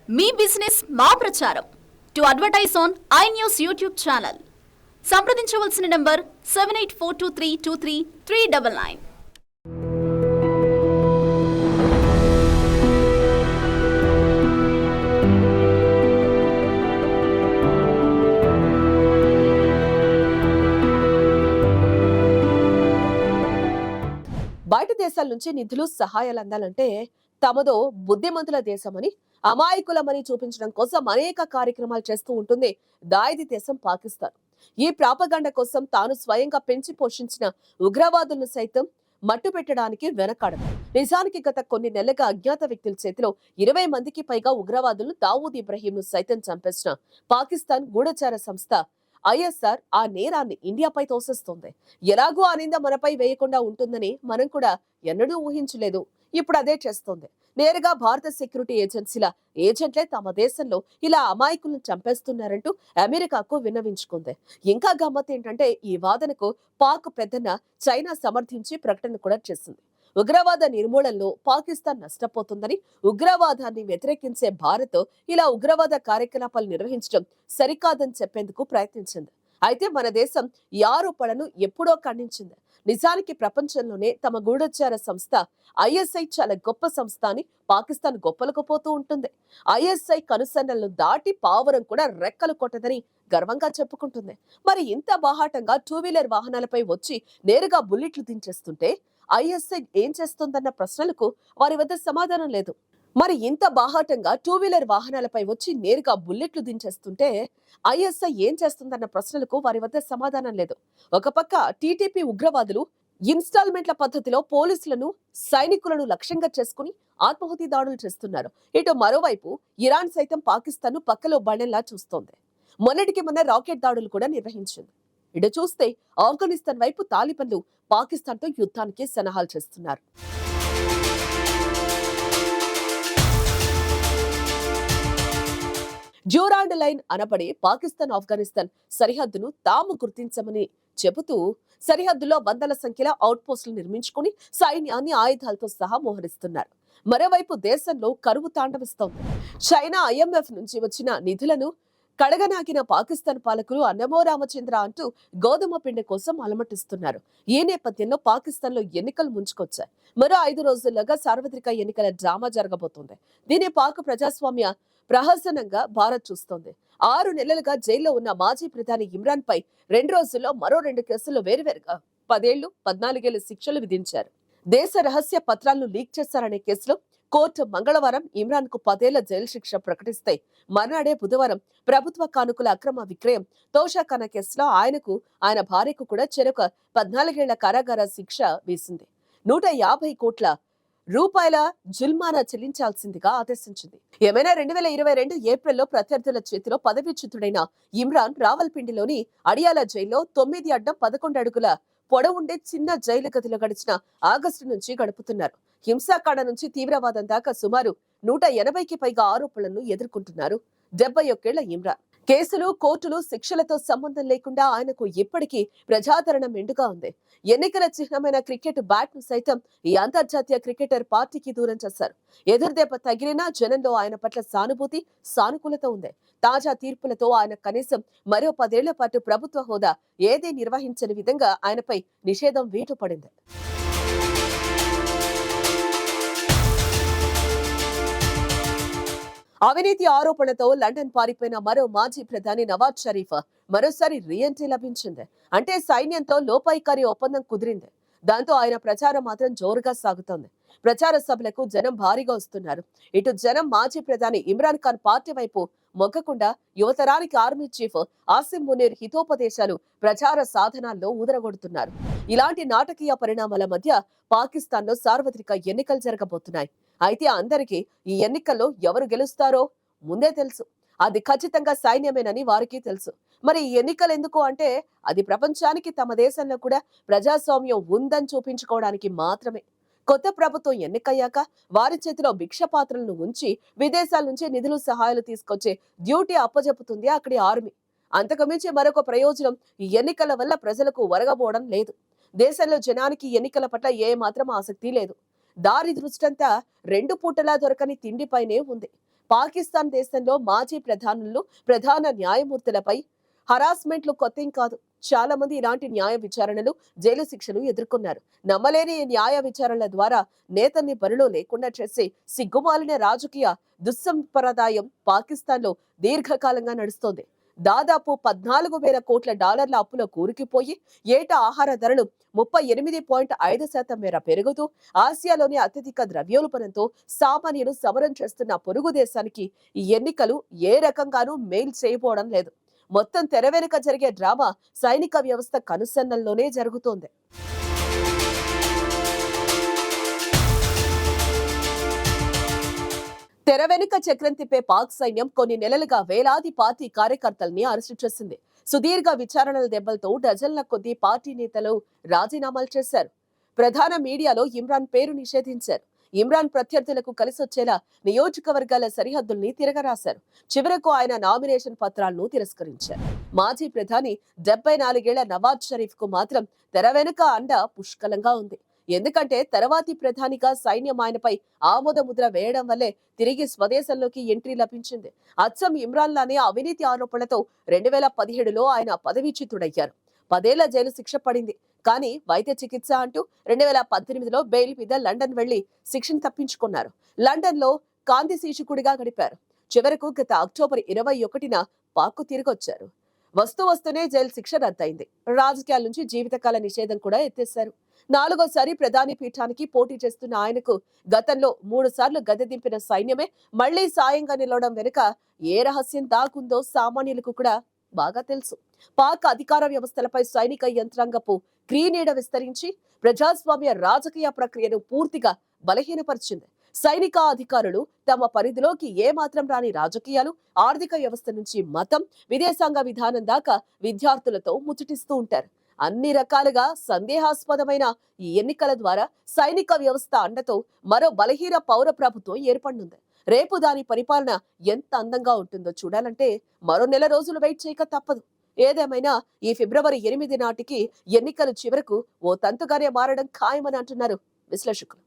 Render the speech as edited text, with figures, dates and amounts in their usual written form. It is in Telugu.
మీ బిజినెస్ మా ప్రచారం. To advertise on iNews YouTube channel సంప్రదించవలసిన నంబర్ 7842323399. బయట దేశాల నుంచి నిధులు సహాయాలు అందాలంటే తమదో బుద్ధిమంతుల దేశమని అమాయకులమని చూపించడం కోసం అనేక కార్యక్రమాలు చేస్తూ ఉంటుంది దాయిది దేశం పాకిస్తాన్. ఈ ప్రాపగండ కోసం తాను స్వయంగా పెంచి పోషించిన ఉగ్రవాదులను సైతం మట్టు పెట్టడానికి వెనకాడదు. నిజానికి గత కొన్ని నెలలుగా అజ్ఞాత వ్యక్తుల చేతిలో 20 మందికి పైగా ఉగ్రవాదులు దావూద్ ఇబ్రహీంను సైతం చంపేసిన పాకిస్తాన్ గూఢచార సంస్థ ఐఎస్ఆర్ ఆ నేరాన్ని ఇండియాపై తోసేస్తోంది. ఎలాగూ ఆ నింద మనపై వేయకుండా ఉంటుందని మనం కూడా ఎన్నడూ ఊహించలేదు. ఇప్పుడు అదే చేస్తోంది. నేరుగా భారత సెక్యూరిటీ ఏజెన్సీల ఏజెంట్లే తమ దేశంలో ఇలా అమాయకులను చంపేస్తున్నారంటూ అమెరికాకు విన్నవించుకుంది. ఇంకా గమ్మత్ ఏంటంటే ఈ వాదనకు పాక్ పెద్దన్న చైనా సమర్థించి ప్రకటన కూడా చేసింది. ఉగ్రవాద నిర్మూలనలో పాకిస్తాన్ నష్టపోతుందని, ఉగ్రవాదాన్ని వ్యతిరేకించే భారత్ ఇలా ఉగ్రవాద కార్యకలాపాలు నిర్వహించడం సరికాదని చెప్పేందుకు ప్రయత్నించింది. అయితే మన దేశం ఈ ఆరోపణలను ఎప్పుడో ఖండించింది. నిజానికి ప్రపంచంలోనే తమ గూఢచార సంస్థ ఐఎస్ఐ చాలా గొప్ప సంస్థ అని పాకిస్తాన్ గొప్పలకు పోతూ ఉంటుంది. ఐఎస్ఐ కనుసన్నలను దాటి పావురం కూడా రెక్కలు కొట్టదని గర్వంగా చెప్పుకుంటుంది. మరి ఇంత బాహాటంగా 2 వీలర్ వాహనాలపై వచ్చి నేరుగా బుల్లెట్లు దించేస్తుంటే ఐఎస్ఐ ఏం చేస్తుందన్న ప్రశ్నలకు వారి వద్ద సమాధానం లేదు. మరి ఇంత బాహాటంగా 2 వీలర్ వాహనాలపై వచ్చి నేరుగా బుల్లెట్లు దించేస్తుంటే ఐఎస్ఐ ఏం చేస్తుందన్న ప్రశ్నలకు వారి వద్ద సమాధానం లేదు. ఒక పక్క టీటీపీ ఉగ్రవాదులు ఇన్స్టాల్మెంట్ల పద్ధతిలో పోలీసులను, సైనికులను లక్ష్యంగా చేసుకుని ఆత్మాహుతి దాడులు చేస్తున్నారు. ఇటు మరోవైపు ఇరాన్ సైతం పాకిస్తాన్ పక్కలో బండెల్లా చూస్తోంది. మొన్నటికి మొన్న రాకెట్ దాడులు కూడా నిర్వహించింది. ఇటు చూస్తే ఆఫ్ఘనిస్తాన్ వైపు తాలిబన్లు పాకిస్తాన్తో యుద్ధానికి సన్నాహాలు చేస్తున్నారు. డ్యూరాండ్ లైన్ అనబడే పాకిస్తాన్ ఆఫ్ఘనిస్తాన్ సరిహద్దును తాము గుర్తించమని చెబుతూ సరిహద్దులో వందల సంఖ్యలో అవుట్ పోస్టులు నిర్మించుకుని సైన్యాన్ని ఆయుధాలతో సహా మోహరిస్తున్నారు. మరోవైపు దేశంలో కరువు తాండవిస్తోంది. చైనా IMF నుంచి వచ్చిన నిధులను కడగనాగిన పాకిస్తాన్ పాలకులు అన్నమో రామచంద్ర అంటూ గోధుమ పిండి కోసం అలమటిస్తున్నారు. ఈ నేపథ్యంలో పాకిస్తాన్ లో ఎన్నికలు ముంచుకొచ్చాయి. మరో 5 రోజుల్లోగా సార్వత్రిక ఎన్నికల డ్రామా జరగబోతోంది. దీని పాక్ ప్రజాస్వామ్య ప్రహసనంగా భారత్ చూస్తోంది. 6 నెలలుగా జైల్లో ఉన్న మాజీ ప్రధాని ఇమ్రాన్ పై 2 రోజుల్లో మరో 2 కేసుల్లో వేరువేరుగా 10 ఏళ్లు 14 ఏళ్ల శిక్షలు విధించారు. దేశ రహస్య పత్రాలను లీక్ చేశారనే కేసులో కోర్టు మంగళవారం ఇమ్రాన్ కు 10 ఏళ్ల జైలు శిక్ష ప్రకటిస్తే మర్నాడే బుధవారం ప్రభుత్వ కానుకల అక్రమ విక్రయం తోషాఖానా కేసులో ఆయనకు, ఆయన భార్యకు కూడా చెరొక 14 ఏళ్ల కారాగార శిక్ష వేసింది. 150 కోట్ల రూపాయల జుల్మానా చెల్లించాల్సిందిగా ఆదేశించింది. ఏమైనా 2022 ఏప్రిల్లో ప్రత్యర్థుల చేతిలో పదవీచ్యుతుడైన ఇమ్రాన్ రావల్పిండిలోని అడియాల జైల్లో 9 అడ్డం 11 అడుగుల పొడవుండే చిన్న జైలు గదిలో గడిచిన ఆగస్టు నుంచి గడుపుతున్నారు. హింసాకాండ నుంచి తీవ్రవాదం దాకా సుమారు 180కి పైగా ఆరోపణలను ఎదుర్కొంటున్నారు 71 ఏళ్ల ఇమ్రాన్. కేసులు, కోర్టులు, శిక్షలతో సంబంధం లేకుండా ఆయనకు ఇప్పటికీ ప్రజాదరణ మెండుగా ఉంది. ఎన్నికల చిహ్నమైన క్రికెట్ బ్యాట్ ను సైతం ఈ అంతర్జాతీయ క్రికెటర్ పార్టీకి దూరం చేశారు. ఎదురుదెబ్బ తగిలినా జనంలో ఆయన పట్ల సానుభూతి, సానుకూలత ఉంది. తాజా తీర్పులతో ఆయన కనీసం మరో 10 ఏళ్ల పాటు ప్రభుత్వ హోదా ఏదీ నిర్వహించని విధంగా ఆయనపై నిషేధం వీటు పడింది. అవినీతి ఆరోపణతో లండన్ పారిపోయిన మరో మాజీ ప్రధాని నవాజ్ షరీఫ్ మరోసారి రీఎంట్రీ లభించింది. అంటే సైన్యంతో లోపాయికారి ఒప్పందం కుదిరింది. దాంతో ఆయన ప్రచారం మాత్రం జోరుగా సాగుతోంది. ప్రచార సభలకు జనం భారీగా వస్తున్నారు. ఇటు జనం మాజీ ప్రధాని ఇమ్రాన్ ఖాన్ పార్టీ వైపు మొగ్గకుండా యువతరానికి ఆర్మీ చీఫ్ ఆసిమ్ మునీర్ హితోపదేశాలు ప్రచార సాధనాల్లో ఊదరగొడుతున్నారు. ఇలాంటి నాటకీయ పరిణామాల మధ్య పాకిస్తాన్ లో సార్వత్రిక ఎన్నికలు జరగబోతున్నాయి. అయితే అందరికీ ఈ ఎన్నికల్లో ఎవరు గెలుస్తారో ముందే తెలుసు. అది ఖచ్చితంగా సైన్యమేనని వారికి తెలుసు. మరి ఈ ఎన్నికలు ఎందుకు అంటే అది ప్రపంచానికి తమ దేశంలో కూడా ప్రజాస్వామ్యం ఉందని చూపించుకోవడానికి మాత్రమే. కొత్త ప్రభుత్వం ఎన్నికయ్యాక వారి చేతిలో భిక్ష పాత్రలను ఉంచి విదేశాల నుంచి నిధులు, సహాయాలు తీసుకొచ్చే డ్యూటీ అప్పజెపుతుంది అక్కడి ఆర్మీ. అంతకుమించి మరొక ప్రయోజనం ఈ ఎన్నికల వల్ల ప్రజలకు ఒరగబోవడం లేదు. దేశంలో జనానికి ఎన్నికల పట్ల ఏ మాత్రం ఆసక్తి లేదు. దారి దృష్టంతా 2 పూటలా దొరకని తిండిపైనే ఉంది. పాకిస్తాన్ దేశంలో మాజీ ప్రధానులు, ప్రధాన న్యాయమూర్తులపై హరాస్మెంట్లు కొత్తేం కాదు. చాలా మంది ఇలాంటి న్యాయ విచారణలు, జైలు శిక్షలు ఎదుర్కొన్నారు. నమ్మలేని ఈ న్యాయ విచారణల ద్వారా నేతల్ని బరిలో లేకుండా చేసే సిగ్గుమాలిన రాజకీయ దుస్సంప్రదాయం పాకిస్తాన్లో దీర్ఘకాలంగా నడుస్తోంది. దాదాపు 14,000 కోట్ల డాలర్ల అప్పులో కూరుకుపోయి ఏటా ఆహార ధరలు 38.5% మేర పెరుగుతూ ఆసియాలోని అత్యధిక ద్రవ్యోల్బణంతో సామాన్యులు సమరం చేస్తున్న పొరుగు దేశానికి ఈ ఎన్నికలు ఏ రకంగానూ మేలు చేయబోవడం లేదు. మొత్తం తెర వెనుక జరిగే డ్రామా సైనిక వ్యవస్థ కనుసన్నల్లోనే జరుగుతోంది. తెర వెనుక చక్రం తిప్పే పాక్ సైన్యం కొన్ని నెలలుగా వేలాది పార్టీ కార్యకర్తల్ని అరెస్టు చేసింది. సుదీర్ఘ విచారణల దెబ్బలతో డజన్ల కొద్దీ పార్టీ నేతలు రాజీనామాలు చేశారు. ప్రధాన మీడియాలో ఇమ్రాన్ పేరు నిషేధించారు. ఇమ్రాన్ ప్రత్యర్థులకు కలిసొచ్చేలా నియోజకవర్గాల సరిహద్దుల్ని తిరగరాశారు. చివరకు ఆయన నామినేషన్ పత్రాలను తిరస్కరించారు. మాజీ ప్రధాని 74 ఏళ్ల నవాజ్ షరీఫ్ కు మాత్రం తెర వెనుక అండ పుష్కలంగా ఉంది. ఎందుకంటే తర్వాతి ప్రధానిగా సైన్యం ఆయనపై ఆమోద ముద్ర వేయడం వల్లే తిరిగి స్వదేశంలోకి ఎంట్రీ లభించింది. అచ్చం ఇమ్రాన్ లానే అవినీతి ఆరోపణలతో 2017లో ఆయన పదవీచ్యుతుడయ్యారు. 10 ఏళ్ల జైలు శిక్ష పడింది. కానీ వైద్య చికిత్స అంటూ 2018లో బెయిల్ మీద లండన్ వెళ్లి శిక్షను తప్పించుకున్నారు. లండన్ లో కాంతి శీర్షకుడిగా గడిపారు. చివరకు గత అక్టోబర్ 21న పాక్కు తిరిగొచ్చారు. వస్తూనే జైలు శిక్ష రద్దయింది. రాజకీయాల నుంచి జీవితకాల నిషేధం కూడా ఎత్తేశారు. 4వసారి ప్రధాని పీఠానికి పోటీ చేస్తున్న ఆయనకు గతంలో 3 సార్లు గద్దె దింపిన సైన్యమే మళ్లీ సాయంగా నిలవడం వెనుక ఏ రహస్యం దాగుందో సామాన్యులకు కూడా బాగా తెలుసు. పాక్ అధికార వ్యవస్థలపై సైనిక యంత్రాంగపు క్రీనీడ విస్తరించి ప్రజాస్వామ్య రాజకీయ ప్రక్రియను పూర్తిగా బలహీనపరిచింది. సైనిక అధికారులు తమ పరిధిలోకి ఏమాత్రం రాని రాజకీయాలు, ఆర్థిక వ్యవస్థ నుంచి మతం, విదేశాంగ విధానం దాకా విద్యార్థులతో ముచ్చటిస్తూ ఉంటారు. అన్ని రకాలుగా సందేహాస్పదమైన ఈ ఎన్నికల ద్వారా సైనిక వ్యవస్థ అండతో మరో బలహీన పౌర ప్రభుత్వం ఏర్పడనుంది. రేపు దాని పరిపాలన ఎంత అందంగా ఉంటుందో చూడాలంటే మరో నెల రోజులు వెయిట్ చేయక తప్పదు. ఏదేమైనా ఈ ఫిబ్రవరి 8 నాటికి ఎన్నికలు చివరకు ఓ తంతుగానే మారడం ఖాయమని అంటున్నారు విశ్లేషకులు.